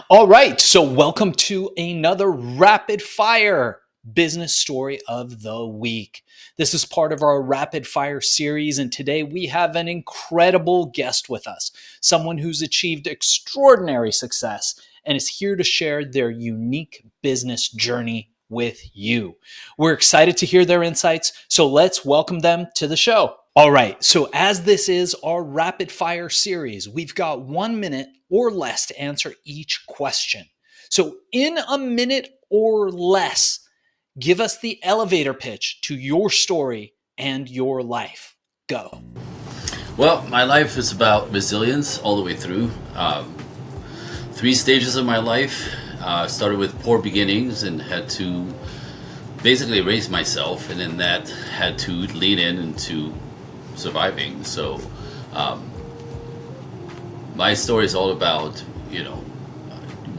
All right, so welcome to another rapid fire business story of the week. This is part of our rapid fire series, and today we have an incredible guest with us, someone who's achieved extraordinary success and is here to share their unique business journey with you. We're excited to hear their insights, so let's welcome them to the show. All right, so as this is our rapid fire series, we've got 1 minute or less to answer each question. So, in a minute or less, give us the elevator pitch to your story and your life. Go. Well, my life is about resilience all the way through. Three stages of my life. Started with poor beginnings and had to basically raise myself, and then that had to lean into surviving. So my story is all about,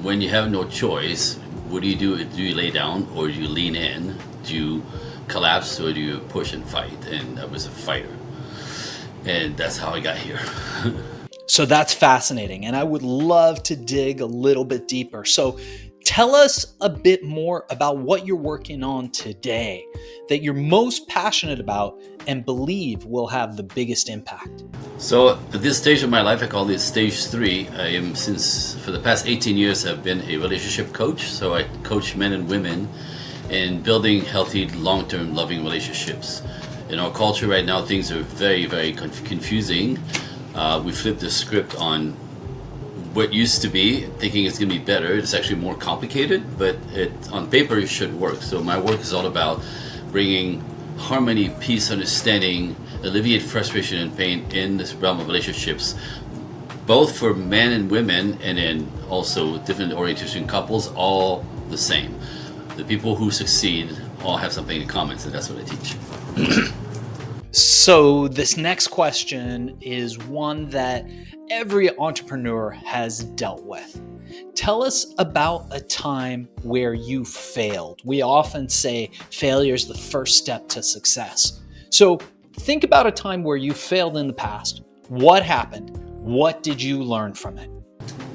when you have no choice, what do you do? Do you lay down or do you lean in? Do you collapse or do you push and fight? And I was a fighter. And that's how I got here. So that's fascinating. And I would love to dig a little bit deeper. So tell us a bit more about what you're working on today that you're most passionate about and believe will have the biggest impact. So at this stage of my life, I call this stage 3. I am, since for the past 18 years, I've been a relationship coach. So I coach men and women in building healthy, long-term, loving relationships. In our culture right now, things are very, very confusing. We flipped the script on what used to be, thinking it's going to be better. It's actually more complicated, but on paper it should work. So my work is all about bringing harmony, peace, understanding, alleviate frustration and pain in this realm of relationships, both for men and women, and then also different orientation couples, all the same. The people who succeed all have something in common, so that's what I teach. So this next question is one that every entrepreneur has dealt with. Tell us about a time where you failed. We often say failure is the first step to success. So think about a time where you failed in the past. What happened? What did you learn from it?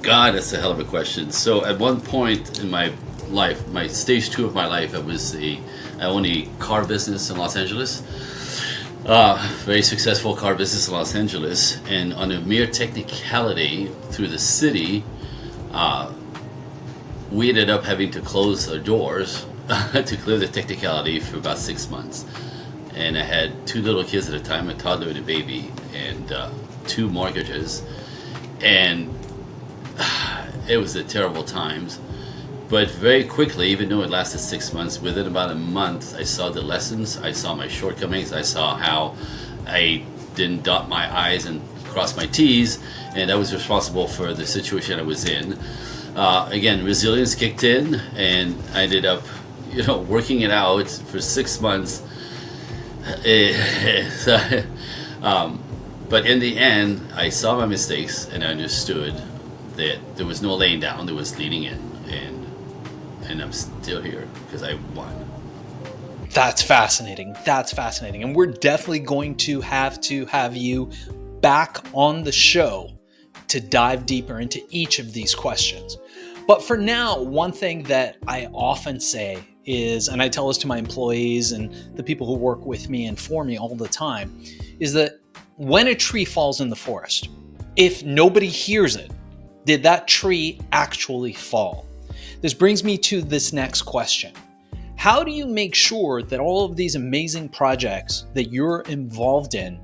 God, that's a hell of a question. So at one point in my life, my stage 2 of my life, I owned a car business in Los Angeles. Very successful car business in Los Angeles, and on a mere technicality through the city, we ended up having to close our doors to clear the technicality for about 6 months. And I had 2 little kids at the time, a toddler and a baby, and 2 mortgages, and it was a terrible times. But very quickly, even though it lasted 6 months, within about a month, I saw the lessons, I saw my shortcomings, I saw how I didn't dot my I's and cross my T's, and I was responsible for the situation I was in. Again, resilience kicked in, and I ended up, working it out for 6 months. But in the end, I saw my mistakes, and I understood that there was no laying down, there was leaning in, and I'm still here because I won. That's fascinating. And we're definitely going to have you back on the show to dive deeper into each of these questions. But for now, one thing that I often say is, and I tell this to my employees and the people who work with me and for me all the time, is that when a tree falls in the forest, if nobody hears it, did that tree actually fall? This brings me to this next question. How do you make sure that all of these amazing projects that you're involved in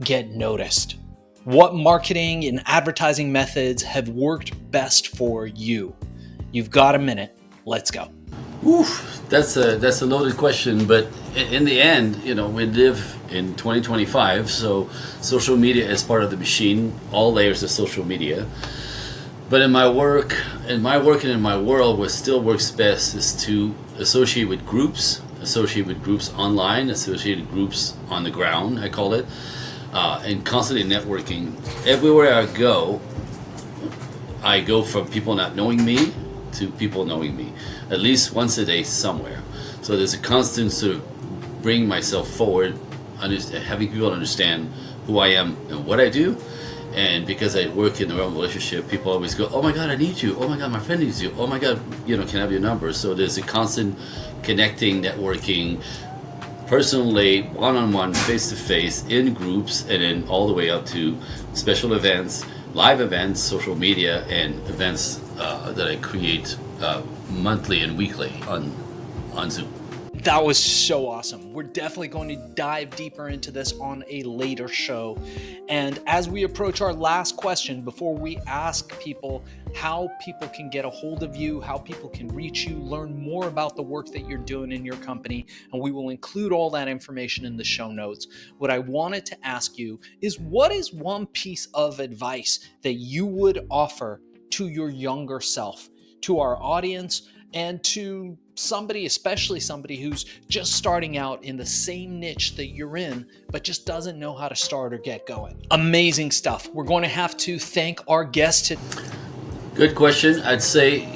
get noticed? What marketing and advertising methods have worked best for you? You've got a minute. Let's go. Oof, that's a loaded question, but in the end, we live in 2025, so social media is part of the machine, all layers of social media. But in my work and in my world, what still works best is to associate with groups online, associate with groups on the ground, I call it, and constantly networking. Everywhere I go from people not knowing me to people knowing me, at least once a day somewhere. So there's a constant sort of bringing myself forward, having people understand who I am and what I do, And because I work in the realm of relationship, people always go, "Oh my God, I need you. Oh my God, my friend needs you. Oh my God, can I have your number?" So there's a constant connecting, networking, personally, one-on-one, face-to-face, in groups, and then all the way up to special events, live events, social media, and events that I create monthly and weekly on Zoom. That was so awesome. We're definitely going to dive deeper into this on a later show. And as we approach our last question, before we ask people how people can get a hold of you, how people can reach you, learn more about the work that you're doing in your company, and we will include all that information in the show notes. What I wanted to ask you is, what is one piece of advice that you would offer to your younger self, to our audience, and to somebody, especially somebody who's just starting out in the same niche that you're in, but just doesn't know how to start or get going? Amazing stuff. We're going to have to thank our guest. Good question. I'd say,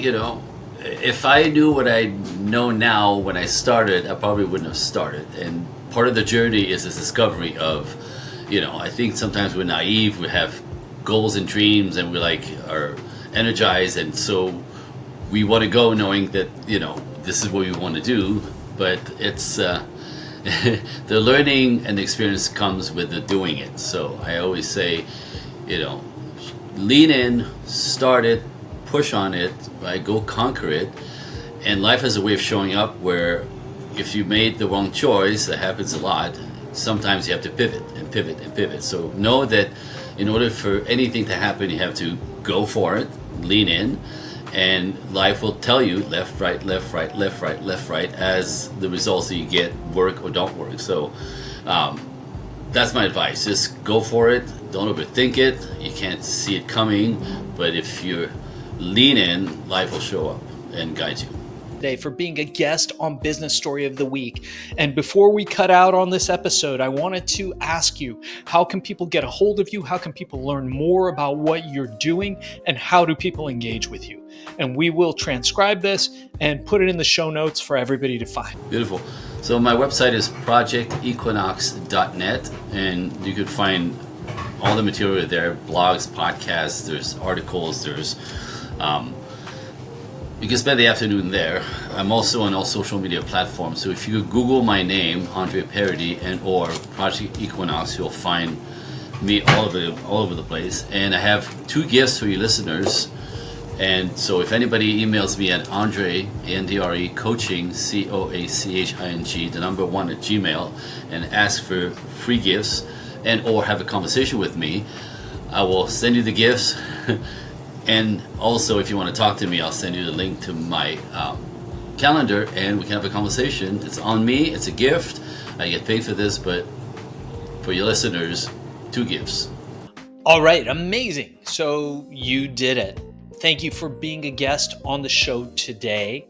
if I knew what I know now when I started, I probably wouldn't have started. And part of the journey is this discovery of, I think sometimes we're naive, we have goals and dreams, and we are energized, and so we want to go knowing that, this is what we want to do, but it's the learning and the experience comes with the doing it. So I always say, lean in, start it, push on it, right? Go conquer it. And life has a way of showing up where if you made the wrong choice, that happens a lot, sometimes you have to pivot and pivot and pivot. So know that in order for anything to happen, you have to go for it, lean in, and life will tell you left, right, left, right, left, right, left, right, as the results that you get work or don't work. So that's my advice. Just go for it. Don't overthink it. You can't see it coming, but if you lean in, life will show up and guide you. Today for being a guest on Business Story of the Week. And before we cut out on this episode, I wanted to ask you, how can people get a hold of you? How can people learn more about what you're doing? And how do people engage with you? And we will transcribe this and put it in the show notes for everybody to find. Beautiful. So my website is projectequinox.net, and you could find all the material there, blogs, podcasts, there's articles, there's you can spend the afternoon there. I'm also on all social media platforms. So if you Google my name, Andre Paradis, and or Project Equinox, you'll find me all over the place. And I have 2 gifts for you listeners. And so if anybody emails me at Andre, A-N-D-R-E, coaching, C-O-A-C-H-I-N-G, the number 1 at Gmail, and ask for free gifts and or have a conversation with me, I will send you the gifts. And also, if you want to talk to me, I'll send you the link to my calendar, and we can have a conversation. It's on me. It's a gift. I get paid for this, but for your listeners, 2 gifts. All right. Amazing. So you did it. Thank you for being a guest on the show today.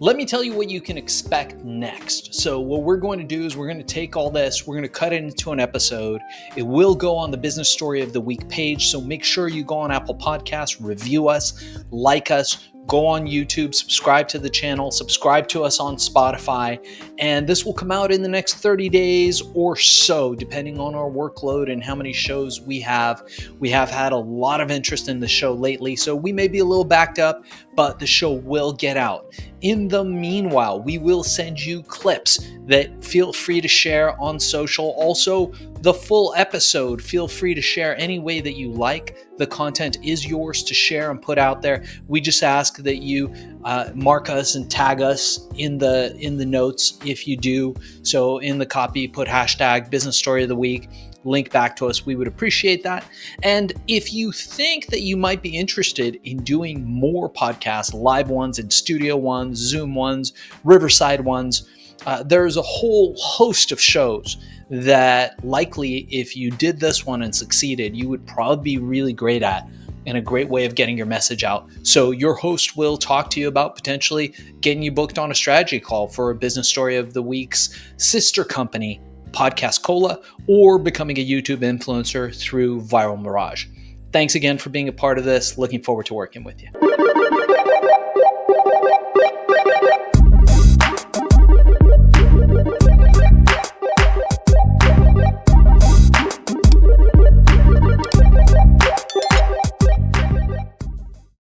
Let me tell you what you can expect next. So what we're going to do is we're going to take all this, we're going to cut it into an episode. It will go on the Business Story of the Week page. So make sure you go on Apple Podcasts, review us, like us, go on YouTube, subscribe to the channel, subscribe to us on Spotify, and this will come out in the next 30 days or so, depending on our workload and how many shows we have. We have had a lot of interest in the show lately, so we may be a little backed up, but the show will get out. In the meanwhile, we will send you clips that feel free to share on social. Also, the full episode, feel free to share any way that you like. The content is yours to share and put out there. We just ask that you mark us and tag us in the notes if you do. So in the copy, put hashtag Business Story of the Week, link back to us. We would appreciate that. And if you think that you might be interested in doing more podcasts, live ones and studio ones, Zoom ones, Riverside ones, there's a whole host of shows that likely if you did this one and succeeded, you would probably be really great at, and a great way of getting your message out. So your host will talk to you about potentially getting you booked on a strategy call for a Business Story of the Week's sister company, Podcast Cola, or becoming a YouTube influencer through Viral Mirage. Thanks again for being a part of this. Looking forward to working with you.